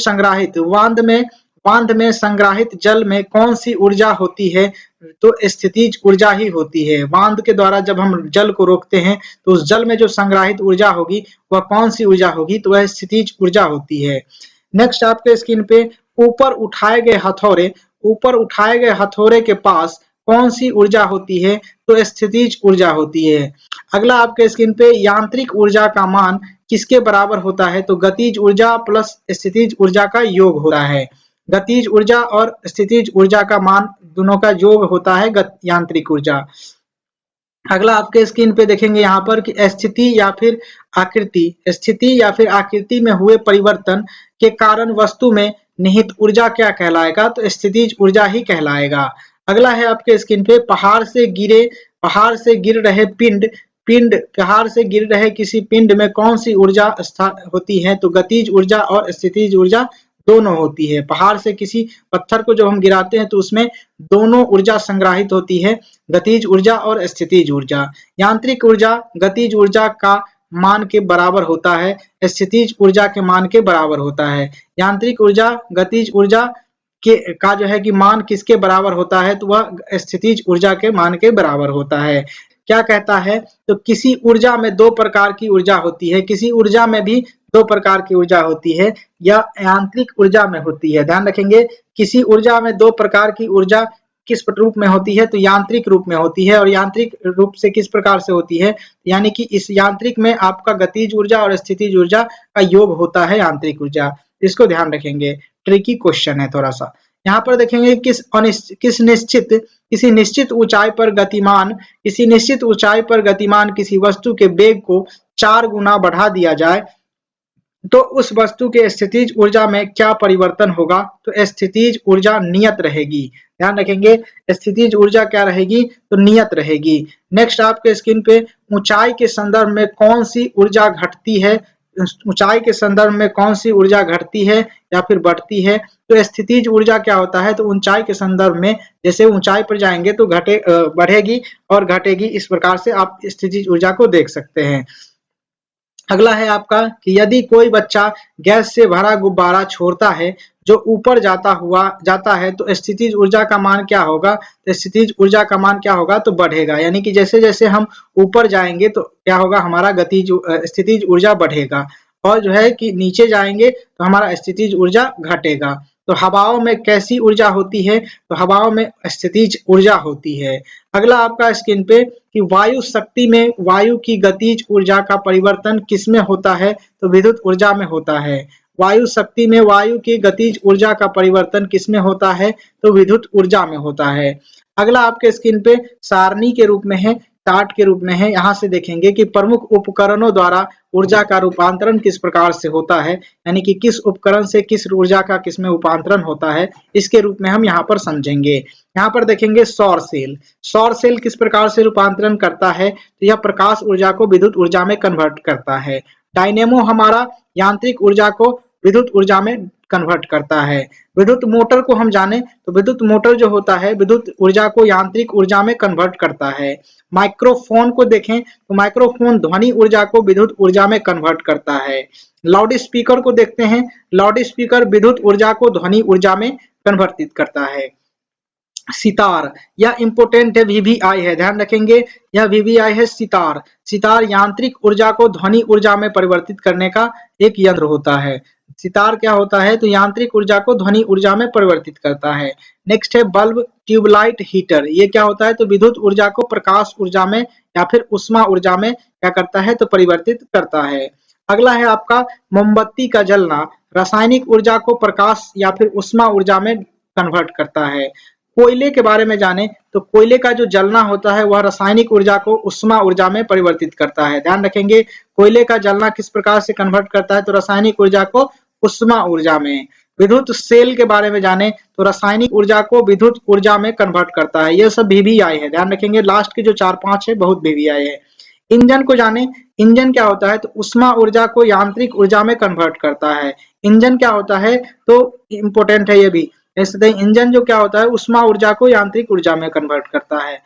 संग्रहित जल में कौन सी ऊर्जा होती है, तो स्थितिज ऊर्जा ही होती है। बांध के द्वारा जब हम जल को रोकते हैं तो उस जल में जो संग्रहित ऊर्जा होगी वह कौन सी ऊर्जा होगी, तो वह स्थितिज ऊर्जा होती है। नेक्स्ट आपके स्क्रीन पे ऊपर उठाए गए हथौड़े के पास कौन सी ऊर्जा होती है, तो स्थितिज ऊर्जा होती है। अगला आपके स्क्रीन पे यांत्रिक ऊर्जा का मान किसके बराबर होता है, तो गतिज ऊर्जा प्लस स्थितिज ऊर्जा का योग होता है। गतिज ऊर्जा और स्थितिज ऊर्जा का मान दोनों का योग होता है यांत्रिक ऊर्जा। अगला आपके स्क्रीन पे देखेंगे यहाँ पर कि स्थिति या फिर आकृति में हुए परिवर्तन के कारण वस्तु में निहित ऊर्जा क्या कहलाएगा, तो स्थितिज ऊर्जा ही कहलाएगा। अगला है आपके स्क्रीन पे पहाड़ से गिर रहे किसी पिंड में कौन सी ऊर्जा होती है, तो गतिज ऊर्जा और स्थितिज ऊर्जा दोनों होती है। पहाड़ से किसी पत्थर को जब हम गिराते हैं तो उसमें दोनों ऊर्जा संग्रहित होती है, गतिज ऊर्जा और स्थितिज ऊर्जा। यांत्रिक ऊर्जा गतिज ऊर्जा का मान के बराबर होता है, स्थितिज ऊर्जा के मान के बराबर होता है। यांत्रिक ऊर्जा गतिज ऊर्जा का जो है कि मान किसके बराबर होता है, तो वह स्थितिज ऊर्जा के मान के बराबर होता है। क्या कहता है, तो किसी ऊर्जा में 2 प्रकार की ऊर्जा होती है, किसी ऊर्जा में भी 2 प्रकार की ऊर्जा होती है या यांत्रिक ऊर्जा में होती है। ध्यान रखेंगे किसी ऊर्जा में 2 प्रकार की ऊर्जा किस रूप में होती है, तो यांत्रिक रूप में होती है। और यांत्रिक रूप से किस प्रकार से होती है, यानी कि इस यांत्रिक में आपका गतिज ऊर्जा और स्थितिज ऊर्जा का योग होता है यांत्रिक ऊर्जा। इसको ध्यान रखेंगे, ट्रिकी क्वेश्चन है थोड़ा सा। यहाँ पर देखेंगे किसी निश्चित ऊंचाई पर गतिमान किसी वस्तु के वेग को 4 गुना बढ़ा दिया जाए तो उस वस्तु के स्थितिज ऊर्जा में क्या परिवर्तन होगा, तो स्थितिज ऊर्जा नियत रहेगी। ध्यान रखेंगे स्थितिज ऊर्जा क्या रहेगी, तो नियत रहेगी। नेक्स्ट आपके स्क्रीन पे ऊंचाई के संदर्भ में कौन सी ऊर्जा घटती है, ऊंचाई के संदर्भ में कौन सी ऊर्जा घटती है या फिर बढ़ती है, तो स्थितिज ऊर्जा क्या होता है, तो ऊंचाई के संदर्भ में जैसे ऊंचाई पर जाएंगे तो बढ़ेगी और घटेगी, इस प्रकार से आप स्थितिज ऊर्जा को देख सकते हैं। अगला है आपका कि यदि कोई बच्चा गैस से भरा गुब्बारा छोड़ता है जो ऊपर जाता है तो स्थितिज ऊर्जा का मान क्या होगा? तो स्थितिज ऊर्जा का मान क्या होगा? तो बढ़ेगा, यानी कि जैसे जैसे हम ऊपर जाएंगे तो क्या होगा? हमारा स्थितिज ऊर्जा बढ़ेगा, और जो है कि नीचे जाएंगे तो हमारा स्थितिज ऊर्जा घटेगा। तो हवाओं में कैसी ऊर्जा होती है? तो हवाओं में स्थितिज ऊर्जा होती है। अगला आपका स्क्रीन पे कि वायु शक्ति में वायु की गतिज ऊर्जा का परिवर्तन किसमें होता है? तो विद्युत ऊर्जा में होता है। वायु शक्ति में वायु की गतिज ऊर्जा का परिवर्तन किसमें होता है? तो विद्युत ऊर्जा में होता है। अगला आपके स्क्रीन पे सारणी के रूप में है, चार्ट के रूप में है। यहाँ से देखेंगे कि प्रमुख उपकरणों द्वारा ऊर्जा का रूपांतरण किस प्रकार से होता है, यानी कि किस उपकरण से किस ऊर्जा का किसमें रूपांतरण होता है, इसके रूप में हम यहाँ पर समझेंगे। यहाँ पर देखेंगे सौर सेल। सौर सेल किस प्रकार से रूपांतरण करता है? तो यह प्रकाश ऊर्जा को विद्युत ऊर्जा में कन्वर्ट करता है। डायनेमो हमारा यांत्रिक ऊर्जा को विद्युत ऊर्जा में कन्वर्ट करता है। विद्युत मोटर को हम जाने तो विद्युत मोटर जो होता है विद्युत ऊर्जा को यांत्रिक ऊर्जा में कन्वर्ट करता है। माइक्रोफोन को देखें तो माइक्रोफोन ध्वनि ऊर्जा को विद्युत ऊर्जा में कन्वर्ट करता है। लाउड स्पीकर को देखते हैं, लाउड स्पीकर विद्युत ऊर्जा को ध्वनि ऊर्जा में कन्वर्टित करता है। सितार, यह इंपोर्टेंट है, वीवीआई है, ध्यान रखेंगे, यह वीवीआई है सितार। सितार यांत्रिक ऊर्जा को ध्वनि ऊर्जा में परिवर्तित करने का एक यंत्र होता है। सितार क्या होता है? तो यांत्रिक ऊर्जा को ध्वनि ऊर्जा में परिवर्तित करता है। नेक्स्ट है बल्ब ट्यूबलाइट हीटर। ये क्या होता है? तो विद्युत ऊर्जा को प्रकाश ऊर्जा में या फिर उष्मा ऊर्जा में क्या करता है? तो परिवर्तित करता है। अगला है आपका मोमबत्ती का जलना रासायनिक ऊर्जा को प्रकाश या फिर उष्मा ऊर्जा में कन्वर्ट करता है। कोयले के बारे में जाने तो कोयले का जो जलना होता है वह रासायनिक ऊर्जा को उष्मा ऊर्जा में परिवर्तित करता है। ध्यान रखेंगे, कोयले का जलना किस प्रकार से कन्वर्ट करता है? तो रासायनिक ऊर्जा को उष्मा ऊर्जा में। विद्युत सेल के बारे में जाने तो रासायनिक ऊर्जा को विद्युत ऊर्जा में कन्वर्ट करता है। यह सब वीवीआई है, ध्यान रखेंगे, लास्ट के जो 4-5 है बहुत वीवीआई है। इंजन को जाने, इंजन क्या होता है? तो उष्मा ऊर्जा को यांत्रिक ऊर्जा में कन्वर्ट करता है। इंजन क्या होता है? तो इंपोर्टेंट है ये भी। ऐसे इंजन जो क्या होता है? उष्मा ऊर्जा को यांत्रिक ऊर्जा में कन्वर्ट करता है।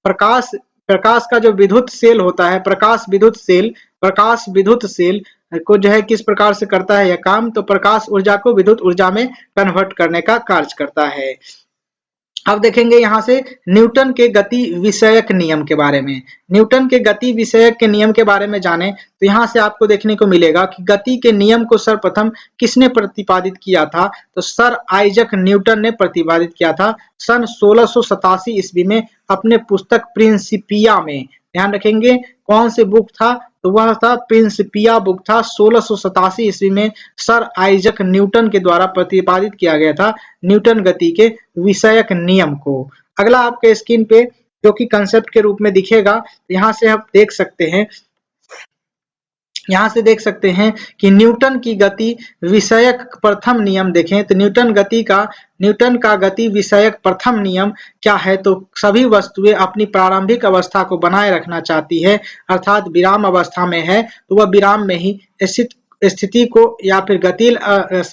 प्रकाश, प्रकाश का जो विद्युत सेल होता है, प्रकाश विद्युत सेल को जो है किस प्रकार से करता है यह काम? तो प्रकाश ऊर्जा को विद्युत ऊर्जा में कन्वर्ट करने का कार्य करता है। अब देखेंगे यहाँ से न्यूटन के गति विषयक नियम के बारे में। न्यूटन के गति विषयक के नियम के बारे में जाने तो यहाँ से आपको देखने को मिलेगा कि गति के नियम को सर्वप्रथम किसने प्रतिपादित किया था? तो सर आइजक न्यूटन ने प्रतिपादित किया था सन 1687 ईस्वी में अपने पुस्तक प्रिंसिपिया में। ध्यान रखेंगे कौन से बुक था? तो वह था प्रिंसिपिया बुक था। 1687 ईस्वी में सर आइजक न्यूटन के द्वारा प्रतिपादित किया गया था न्यूटन गति के विषयक नियम को। अगला आपके स्क्रीन पे जो कि कंसेप्ट के रूप में दिखेगा, यहाँ से आप देख सकते हैं, यहाँ से देख सकते हैं कि न्यूटन की गति विषयक प्रथम नियम देखें तो न्यूटन का गति विषयक प्रथम नियम क्या है? तो सभी वस्तुएं अपनी प्रारंभिक अवस्था को बनाए रखना चाहती है, अर्थात विराम अवस्था में है तो वह विराम में ही स्थिति को, या फिर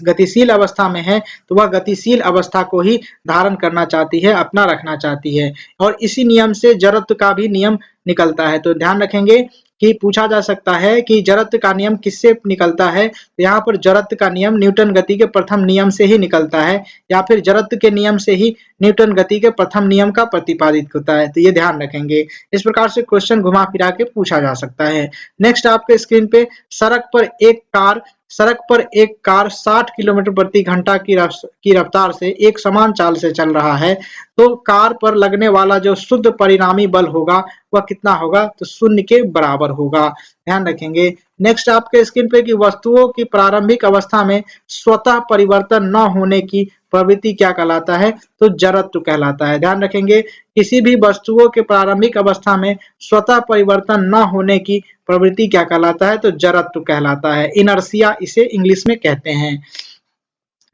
गतिशील अवस्था में है तो वह गतिशील अवस्था को ही धारण करना चाहती है, अपना रखना चाहती है। और इसी नियम से जड़त्व का भी नियम निकलता है। तो ध्यान रखेंगे कि पूछा जा सकता है कि जड़त्व का नियम किससे निकलता है? तो यहाँ पर जड़त्व का नियम न्यूटन गति के प्रथम नियम से ही निकलता है, या फिर जड़त्व के नियम से ही न्यूटन गति के प्रथम नियम का प्रतिपादित होता है। तो ये ध्यान रखेंगे, इस प्रकार से क्वेश्चन घुमा फिरा के पूछा जा सकता है। नेक्स्ट आपके स्क्रीन पे सड़क पर एक कार 60 किलोमीटर प्रति घंटा की रफ्तार से एक समान चाल से चल रहा है, तो कार पर लगने वाला जो शुद्ध परिणामी बल होगा वह कितना होगा? तो 0 के बराबर होगा। ध्यान रखेंगे। नेक्स्ट आपके स्क्रीन पे कि वस्तुओं की प्रारंभिक अवस्था में स्वतः परिवर्तन न होने की प्रवृत्ति क्या कहलाता है? तो जड़त्व कहलाता है। ध्यान रखेंगे, किसी भी वस्तुओं के प्रारंभिक अवस्था में स्वतः परिवर्तन न होने की प्रवृत्ति क्या कहलाता है? तो जड़त्व कहलाता है। इनर्शिया इसे इंग्लिश में कहते हैं।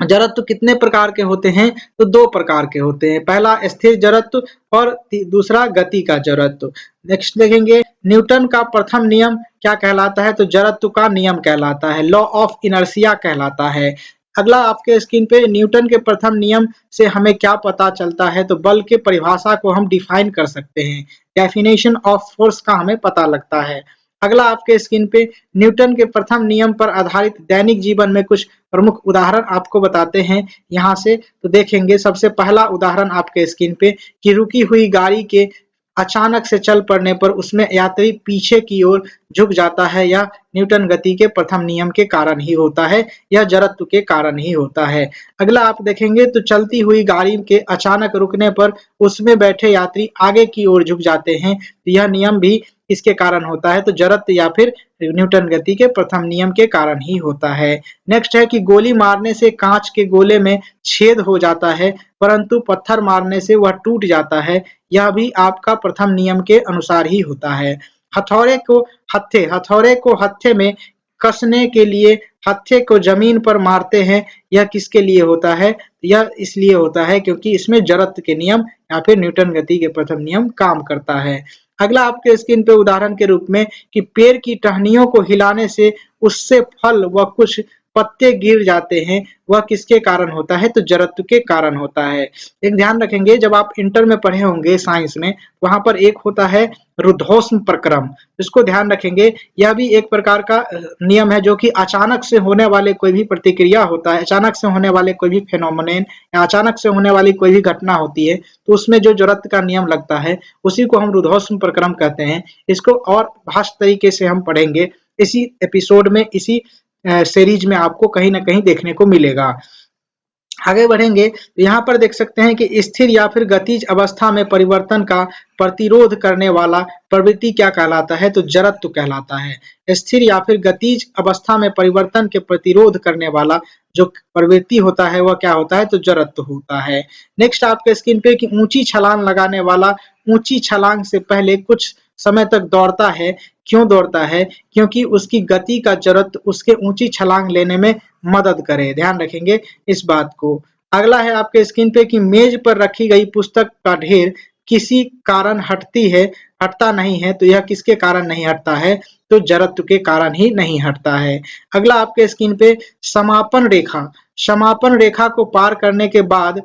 जड़त्व कितने प्रकार के होते हैं? तो 2 प्रकार के होते हैं। पहला स्थिर जड़त्व और दूसरा गति का जड़त्व। नेक्स्ट देखेंगे न्यूटन का प्रथम नियम क्या कहलाता है? तो जड़त्व का नियम कहलाता है, लॉ ऑफ इनर्शिया कहलाता है। अगला आपके स्क्रीन पे न्यूटन के प्रथम नियम से हमें क्या पता चलता है? तो बल के परिभाषा को हम डिफाइन कर सकते हैं, डेफिनेशन ऑफ फोर्स का हमें पता लगता है। अगला आपके स्क्रीन पे न्यूटन के प्रथम नियम पर आधारित दैनिक जीवन में कुछ प्रमुख उदाहरण आपको बताते हैं यहाँ से। तो देखेंगे सबसे पहला उदाहरण आपके स्क्रीन पे कि रुकी हुई गाड़ी के अचानक से चल पड़ने पर उसमें यात्री पीछे की ओर झुक जाता है। यह न्यूटन गति के प्रथम नियम के कारण ही होता है, यह जड़त्व के कारण ही होता है। अगला आप देखेंगे तो चलती हुई गाड़ी के अचानक रुकने पर उसमें बैठे यात्री आगे की ओर झुक जाते हैं, तो यह नियम भी इसके कारण होता है, तो जड़त्व या फिर न्यूटन गति के प्रथम नियम के कारण ही होता है। नेक्स्ट है कि गोली मारने से कांच के गोले में छेद हो जाता है, परंतु पत्थर मारने से वह टूट जाता है, यह भी आपका प्रथम नियम के अनुसार ही होता है। हथौड़े को हत्थे में कसने के लिए हत्थे को जमीन पर मारते हैं, यह किसके लिए होता है? यह इसलिए होता है क्योंकि इसमें जड़त्व के नियम या फिर न्यूटन गति के प्रथम नियम काम करता है। अगला आपके स्क्रीन पे उदाहरण के रूप में कि पेड़ की टहनियों को हिलाने से उससे फल व कुछ पत्ते गिर जाते हैं, वह किसके कारण होता है? तो जड़त्व के कारण होता है। एक ध्यान रखेंगे, जब आप इंटर में पढ़े होंगे साइंस में, वहां पर एक होता है रुद्धोष्म प्रक्रम, इसको ध्यान रखेंगे। यह भी एक प्रकार का नियम है जो कि अचानक से होने वाले कोई भी प्रतिक्रिया होता है, अचानक से होने वाले कोई भी फेनोमेनन या अचानक से होने वाली कोई भी घटना होती है, तो उसमें जो जड़त्व का नियम लगता है उसी को हम रुद्धोष्म प्रक्रम कहते हैं। इसको और भाष्य तरीके से हम पढ़ेंगे इसी एपिसोड में, इसी सीरीज में आपको कहीं ना कहीं देखने को मिलेगा। आगे बढ़ेंगे तो यहाँ पर देख सकते हैं कि स्थिर या फिर गतिज अवस्था में परिवर्तन का प्रतिरोध करने वाला प्रवृत्ति क्या कहलाता है? तो जड़त्व कहलाता है। स्थिर या फिर गतिज अवस्था में परिवर्तन के प्रतिरोध करने वाला जो प्रवृत्ति होता है वह क्या होता है? तो जड़त्व होता है। नेक्स्ट आपके स्क्रीन पे कि ऊंची छलांग लगाने वाला ऊंची छलांग से पहले कुछ समय तक दौड़ता है, क्यों दौड़ता है? क्योंकि उसकी गति का जड़त्व उसके ऊंची छलांग लेने में मदद करे, ध्यान रखेंगे इस बात को। अगला है आपके स्क्रीन पे कि मेज पर रखी गई पुस्तक का ढेर किसी कारण हटता नहीं है, तो यह किसके कारण नहीं हटता है? तो जड़त्व के कारण ही नहीं हटता है। अगला आपके स्क्रीन पे समापन रेखा को पार करने के बाद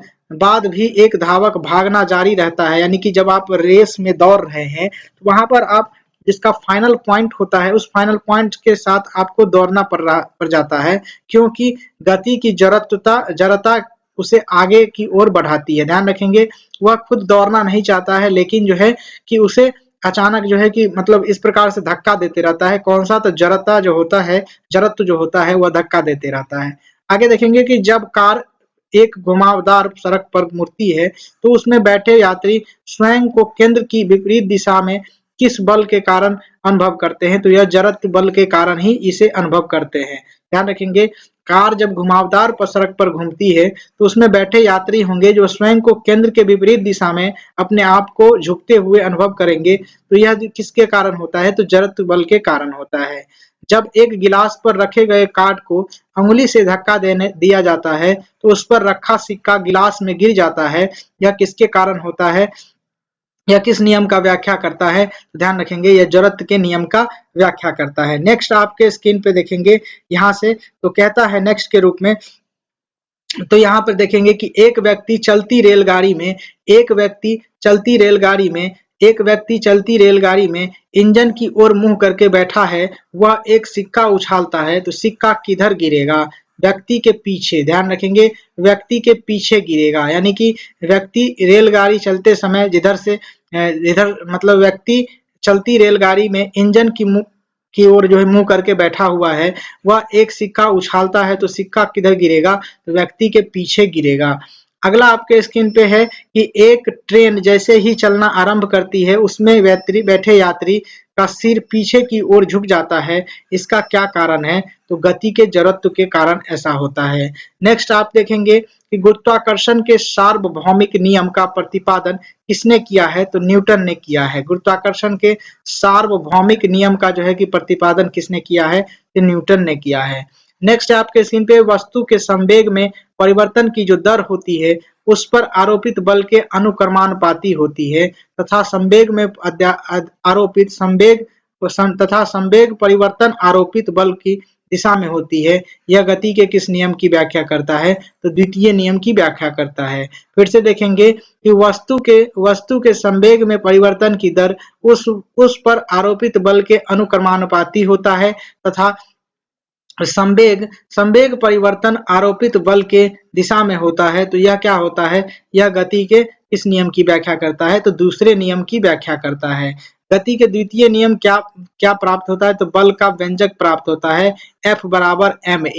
भी एक धावक भागना जारी रहता है, यानी कि जब आप रेस में दौड़ रहे हैं तो वहां पर आप जिसका फाइनल पॉइंट होता है उस फाइनल पॉइंट के साथ आपको दौड़ना पड़ जाता है, क्योंकि गति की जड़ता उसे आगे की ओर बढ़ाती है। ध्यान रखेंगे, वह खुद दौड़ना नहीं चाहता है, लेकिन जो है कि उसे अचानक जो है कि मतलब इस प्रकार से धक्का देते रहता है। कौन सा? तो जड़त्व जो होता है वह धक्का देते रहता है। आगे देखेंगे कि जब कार एक घुमावदार सड़क पर मुड़ती है तो उसमें बैठे यात्री स्वयं को केंद्र की विपरीत दिशा में किस बल के कारण अनुभव करते हैं? तो यह जड़त्व बल के कारण ही इसे अनुभव करते हैं। ध्यान रखेंगे, कार जब घुमावदार पर सड़क पर घूमती है तो उसमें बैठे यात्री होंगे जो स्वयं को केंद्र के विपरीत दिशा में अपने आप को झुकते हुए अनुभव करेंगे, तो यह किसके कारण होता है? तो जड़त्व बल के कारण होता है। जब एक गिलास पर रखे गए कार्ड को अंगुली से धक्का दिया जाता है तो उस पर रखा सिक्का गिलास में गिर जाता है, यह किसके कारण होता है? यह किस नियम का व्याख्या करता है? तो ध्यान रखेंगे, यह जड़त्व के नियम का व्याख्या करता है। नेक्स्ट आपके स्क्रीन पे देखेंगे यहाँ से, तो कहता है नेक्स्ट के रूप में, तो यहाँ पर देखेंगे कि एक व्यक्ति चलती रेलगाड़ी में इंजन की ओर मुंह करके बैठा है, वह एक सिक्का उछालता है, तो सिक्का किधर गिरेगा? व्यक्ति के पीछे। ध्यान रखेंगे, व्यक्ति के पीछे गिरेगा, यानी कि व्यक्ति रेलगाड़ी चलते समय इधर मतलब व्यक्ति चलती रेलगाड़ी में इंजन की ओर जो है मुंह करके बैठा हुआ है, वह एक सिक्का उछालता है, तो सिक्का किधर गिरेगा? तो व्यक्ति के पीछे गिरेगा। अगला आपके स्क्रीन पे है कि एक ट्रेन जैसे ही चलना आरंभ करती है उसमें बैठे यात्री का सिर पीछे की ओर झुक जाता है, इसका क्या कारण है? तो गति के जड़त्व के कारण ऐसा होता है। नेक्स्ट आप देखेंगे कि गुरुत्वाकर्षण के सार्वभौमिक नियम का प्रतिपादन किसने किया है? तो न्यूटन ने किया है। गुरुत्वाकर्षण के सार्वभौमिक नियम का जो है कि प्रतिपादन किसने किया है? तो न्यूटन ने किया है। नेक्स्ट आपके स्क्रीन पे वस्तु के संवेग में परिवर्तन की जो दर होती है उस पर आरोपित बल के अनुक्रमानुपाती होती है, तथा संवेग में आरोपित संवेग परिवर्तन आरोपित बल की दिशा में होती है, यह गति के किस नियम की व्याख्या करता है? तो द्वितीय नियम की व्याख्या करता है। फिर से देखेंगे कि वस्तु के संवेग में परिवर्तन की दर उस पर आरोपित बल के अनुक्रमानुपाती होता है तथा संवेग संवेग परिवर्तन आरोपित बल के दिशा में होता है, तो यह क्या होता है? यह गति के इस नियम की व्याख्या करता है, तो दूसरे नियम की व्याख्या करता है। गति के द्वितीय नियम क्या क्या प्राप्त होता है? तो बल का व्यंजक प्राप्त होता है, F बराबर ma।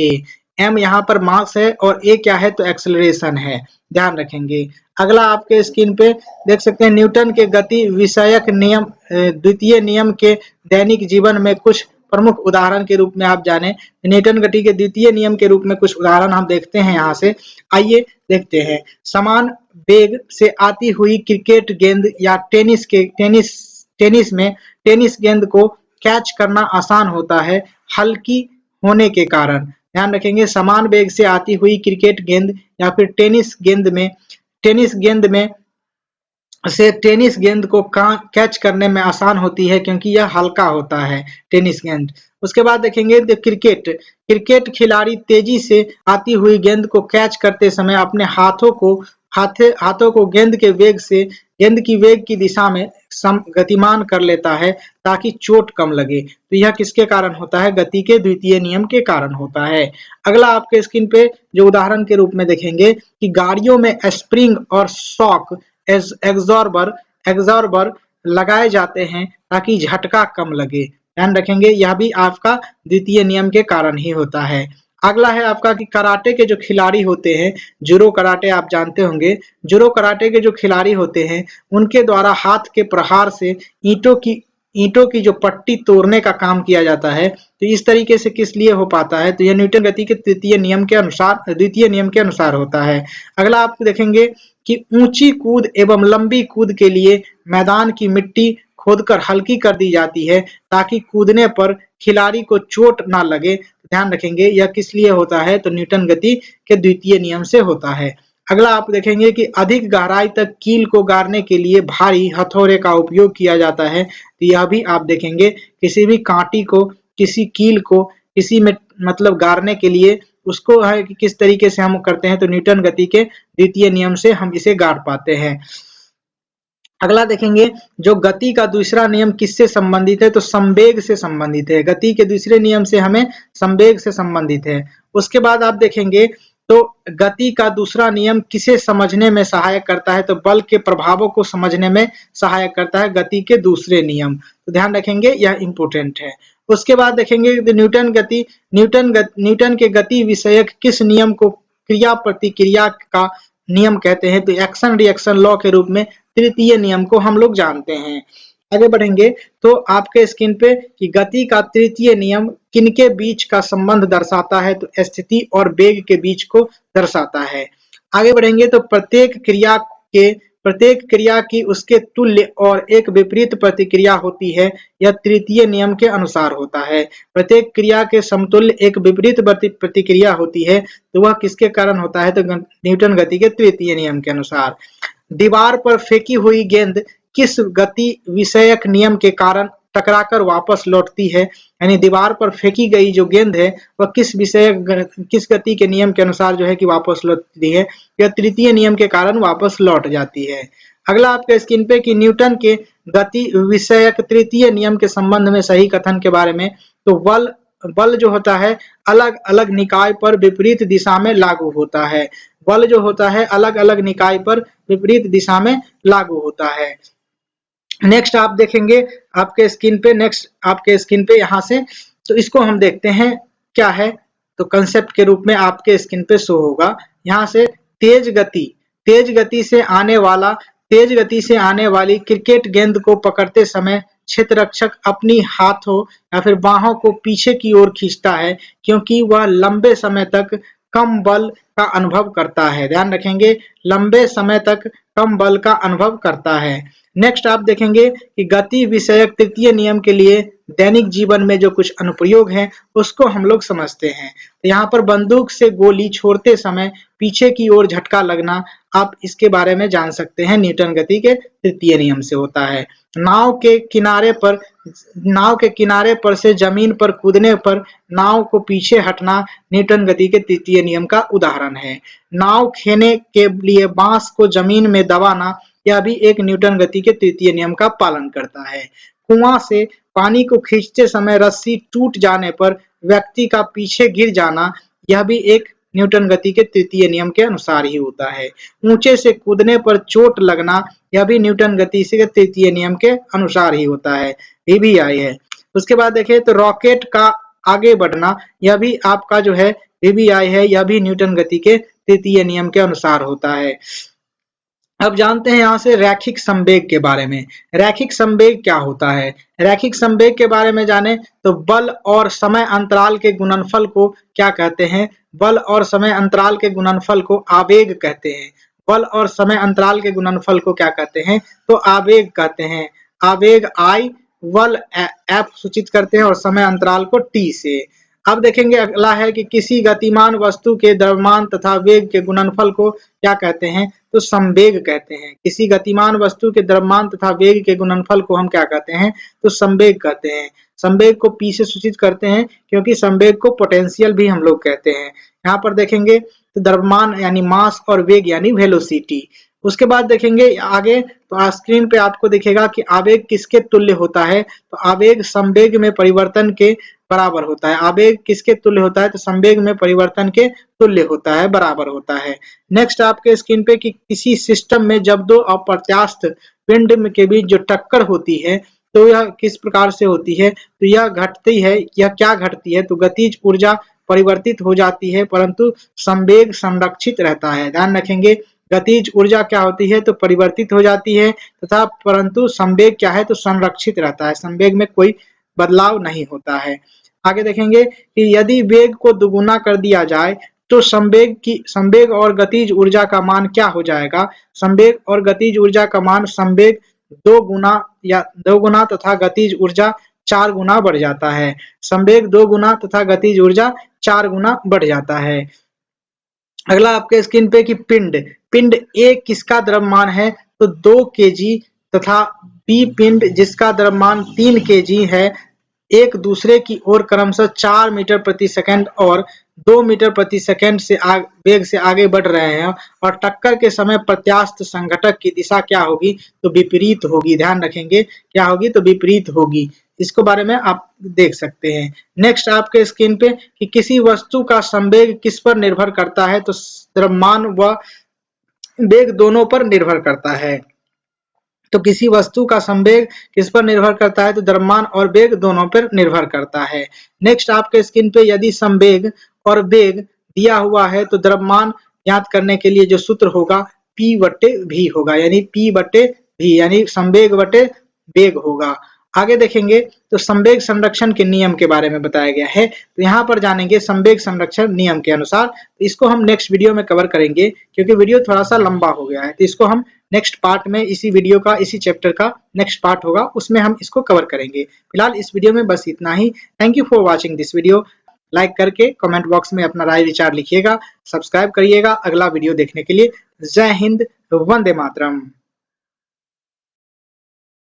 m यहाँ पर मास है और a क्या है? तो एक्सेलरेशन है, ध्यान रखेंगे। अगला आपके स्क्रीन पे देख सकते हैं न्यूटन के गति विषयक नियम द्वितीय नियम के दैनिक जीवन में कुछ प्रमुख उदाहरण के रूप में आप जाने। न्यूटन गति के द्वितीय नियम के रूप में कुछ उदाहरण हम देखते हैं यहाँ से। आइए देखते हैं। समान वेग से आती हुई क्रिकेट गेंद या टेनिस में टेनिस गेंद को कैच करना आसान होता है हल्की होने के कारण। ध्यान रखेंगे, समान वेग से आती हुई क्रिकेट गेंद या फिर टेनिस गेंद में से टेनिस गेंद को कैच करने में आसान होती है क्योंकि यह हल्का होता है टेनिस गेंद। उसके बाद देखेंगे क्रिकेट खिलाड़ी तेजी से आती हुई गेंद को कैच करते समय अपने हाथों को गेंद की वेग की दिशा में गतिमान कर लेता है ताकि चोट कम लगे। तो यह किसके कारण होता है? गति के द्वितीय नियम के कारण होता है। अगला आपके स्क्रीन पे जो उदाहरण के रूप में देखेंगे कि गाड़ियों में स्प्रिंग और शॉक एग्जॉर्बर लगाए जाते हैं ताकि झटका कम लगे। ध्यान रखेंगे, यह भी आपका द्वितीय नियम के कारण ही होता है। अगला है आपका कि कराटे के जो खिलाड़ी होते हैं, जूडो कराटे आप जानते होंगे, जूडो कराटे के जो खिलाड़ी होते हैं उनके द्वारा हाथ के प्रहार से ईंटों की जो पट्टी तोड़ने का काम किया जाता है। तो इस तरीके से किस लिए हो पाता है? तो यह न्यूटन गति के द्वितीय नियम के अनुसार होता है। अगला आप देखेंगे कि ऊंची कूद एवं लंबी कूद के लिए मैदान की मिट्टी खोदकर हल्की कर दी जाती है ताकि कूदने पर खिलाड़ी को चोट ना लगे। ध्यान रखेंगे, यह किस लिए होता है? तो न्यूटन गति के द्वितीय नियम से होता है। अगला आप देखेंगे कि अधिक गहराई तक कील को गाड़ने के लिए भारी हथौड़े का उपयोग किया जाता है। तो यह भी आप देखेंगे, किसी भी कांटी को, किसी कील को किसी में मतलब गाड़ने के लिए उसको है कि किस तरीके से हम करते हैं, तो न्यूटन गति के द्वितीय नियम से हम इसे गाड़ पाते हैं। अगला देखेंगे, जो गति का दूसरा नियम किससे संबंधित है? तो संवेग से संबंधित है। गति के दूसरे नियम से हमें संवेग से संबंधित है। उसके बाद आप देखेंगे तो गति का दूसरा नियम किसे समझने में सहायक करता है? तो बल के प्रभावों को समझने में सहायक करता है गति के दूसरे नियम। तो ध्यान रखेंगे, यह इंपॉर्टेंट है। उसके बाद देखेंगे न्यूटन के गति विषयक किस नियम को क्रिया प्रतिक्रिया का नियम कहते हैं? तो एक्शन रिएक्शन लॉ के रूप में तृतीय नियम को हम लोग जानते हैं। आगे बढ़ेंगे तो आपके स्क्रीन पे कि गति का तृतीय नियम किनके बीच का संबंध दर्शाता है? तो स्थिति और वेग के बीच को दर्शाता है। आगे बढ़ेंगे तो प्रत्येक क्रिया की उसके तुल्य और एक विपरीत प्रतिक्रिया होती है, यह तृतीय नियम के अनुसार होता है। प्रत्येक क्रिया के समतुल्य एक विपरीत प्रतिक्रिया होती है, तो वह किसके कारण होता है? तो न्यूटन गति के तृतीय नियम के अनुसार। दीवार पर फेंकी हुई गेंद किस गति विषयक नियम के कारण टकराकर वापस लौटती है? यानी दीवार पर फेंकी गई जो गेंद है वह किस गति के नियम के अनुसार जो है कि वापस लौटती है? यह तृतीय नियम के कारण वापस लौट जाती है। अगला आपके स्क्रीन पे कि न्यूटन के गति विषयक तृतीय नियम के संबंध में सही कथन के बारे में। तो बल जो होता है अलग अलग निकाय पर विपरीत दिशा में लागू होता है। बल जो होता है अलग अलग निकाय पर विपरीत दिशा में लागू होता है। नेक्स्ट आप देखेंगे आपके स्क्रीन पे यहाँ से, तो इसको हम देखते हैं क्या है। तो कंसेप्ट के रूप में आपके स्क्रीन पे शो होगा। यहाँ से तेज गति से आने वाली क्रिकेट गेंद को पकड़ते समय क्षेत्ररक्षक अपनी हाथों या फिर बाहों को पीछे की ओर खींचता है क्योंकि वह लंबे समय तक कम बल का अनुभव करता है। ध्यान रखेंगे, लंबे समय तक कम बल का अनुभव करता है। नेक्स्ट आप देखेंगे कि गति विषयक तृतीय नियम के लिए दैनिक जीवन में जो कुछ अनुप्रयोग हैं उसको हम लोग समझते हैं। तो यहाँ पर बंदूक से गोली छोड़ते समय पीछे की ओर झटका लगना, आप इसके बारे में जान सकते हैं, न्यूटन गति के तृतीय नियम से होता है। नाव के किनारे पर से जमीन पर कूदने पर नाव को पीछे हटना न्यूटन गति के तृतीय नियम का उदाहरण है। नाव खेने के लिए बांस को जमीन में दबाना, यह भी एक न्यूटन गति के तृतीय नियम का पालन करता है। कुआं से पानी को खींचते समय रस्सी टूट जाने पर व्यक्ति का पीछे गिर जाना, यह भी एक न्यूटन गति के तृतीय नियम के अनुसार ही होता है। ऊंचे से कूदने पर चोट लगना, यह भी न्यूटन गति से तृतीय नियम के अनुसार ही होता है, वीवीआई है। उसके बाद देखें तो रॉकेट का आगे बढ़ना, यह भी आपका जो है वीवीआई है, यह भी न्यूटन गति के तृतीय नियम के अनुसार होता है। अब जानते हैं यहाँ से रैखिक संवेग के बारे में। रैखिक संवेग क्या होता है? रैखिक संवेग के बारे में जाने तो बल और समय अंतराल के गुणनफल को क्या कहते हैं? बल और समय अंतराल के गुणनफल को आवेग कहते हैं। बल और समय अंतराल के गुणनफल को क्या कहते हैं? तो आवेग कहते हैं। आवेग I, बल F सूचित करते हैं और समय अंतराल को T से। अब देखेंगे अगला है कि किसी गतिमान वस्तु के द्रव्यमान तथा वेग के गुणनफल को क्या कहते हैं? तो संवेग कहते हैं। किसी गतिमान वस्तु के द्रव्यमान तथा वेग के गुणनफल को हम क्या कहते हैं? तो संवेग कहते हैं। संवेग को P से सूचित करते हैं क्योंकि संवेग को पोटेंशियल भी हम लोग कहते हैं। यहाँ पर देखेंगे तो द्रव्यमान यानी मास और वेग यानी वेलोसिटी। उसके बाद देखेंगे आगे तो स्क्रीन पे आपको दिखेगा कि आवेग किसके तुल्य होता है? तो आवेग संवेग में परिवर्तन के बराबर होता है। आवेग किसके तुल्य होता है? तो संवेग में परिवर्तन के तुल्य होता है, बराबर होता है। नेक्स्ट आपके स्क्रीन पे कि किसी सिस्टम में जब दो अप्रत्यास्थ पिंड के बीच जो टक्कर होती है तो यह किस प्रकार से होती है? तो यह घटती है, यह क्या घटती है? तो गतिज ऊर्जा परिवर्तित हो जाती है परंतु संवेग संरक्षित रहता है। ध्यान रखेंगे, गतिज ऊर्जा क्या होती है? तो परिवर्तित हो जाती है तथा परंतु संवेग क्या है? तो संरक्षित रहता है। संवेग में कोई बदलाव नहीं होता है। आगे देखेंगे कि यदि वेग को दोगुना कर दिया जाए तो संवेग और गतिज ऊर्जा का मान क्या हो जाएगा? संवेग और गतिज ऊर्जा का मान संवेग 2 गुना तथा गतिज ऊर्जा 4 गुना बढ़ जाता है। संवेग 2 गुना तथा गतिज ऊर्जा 4 गुना बढ़ जाता है। अगला आपके स्क्रीन पे कि पिंड A किसका द्रव्यमान है? तो 2 kg तथा B पिंड जिसका द्रव्यमान 3 kg है, एक दूसरे की ओर क्रमशः 4 मीटर प्रति सेकंड और 2 मीटर प्रति सेकंड से वेग से आगे बढ़ रहे हैं और टक्कर के समय प्रत्यास्थ संघटक की दिशा क्या होगी? तो विपरीत होगी। ध्यान रखेंगे क्या होगी? तो विपरीत होगी। इसको बारे में आप देख सकते हैं। नेक्स्ट आपके स्क्रीन पे कि किसी वस्तु का संवेग किस पर निर्भर करता है? तो द्रव्यमान व वेग दोनों पर निर्भर करता है। तो किसी वस्तु का संवेग किस पर निर्भर करता है? तो द्रव्यमान और वेग दोनों पर निर्भर करता है। नेक्स्ट आपके स्क्रीन पे यदि संवेग और वेग दिया हुआ है तो द्रव्यमान ज्ञात करने के लिए जो सूत्र होगा P/V होगा, यानी P/V यानी संवेग बटे वेग होगा। आगे देखेंगे तो संवेग संरक्षण के नियम के बारे में बताया गया है। तो यहाँ पर जानेंगे संवेग संरक्षण नियम के अनुसार। इसको हम नेक्स्ट वीडियो में कवर करेंगे क्योंकि वीडियो थोड़ा सा लंबा हो गया है। तो इसको हम नेक्स्ट पार्ट में इसी वीडियो का इसी चैप्टर का नेक्स्ट पार्ट होगा, उसमें हम इसको कवर करेंगे। फिलहाल इस वीडियो में बस इतना ही। Thank you for watching this video. Like करके कमेंट बॉक्स में अपना राय विचार लिखिएगा, सब्सक्राइब करिएगा अगला वीडियो देखने के लिए। जय हिंद, वंदे मातरम।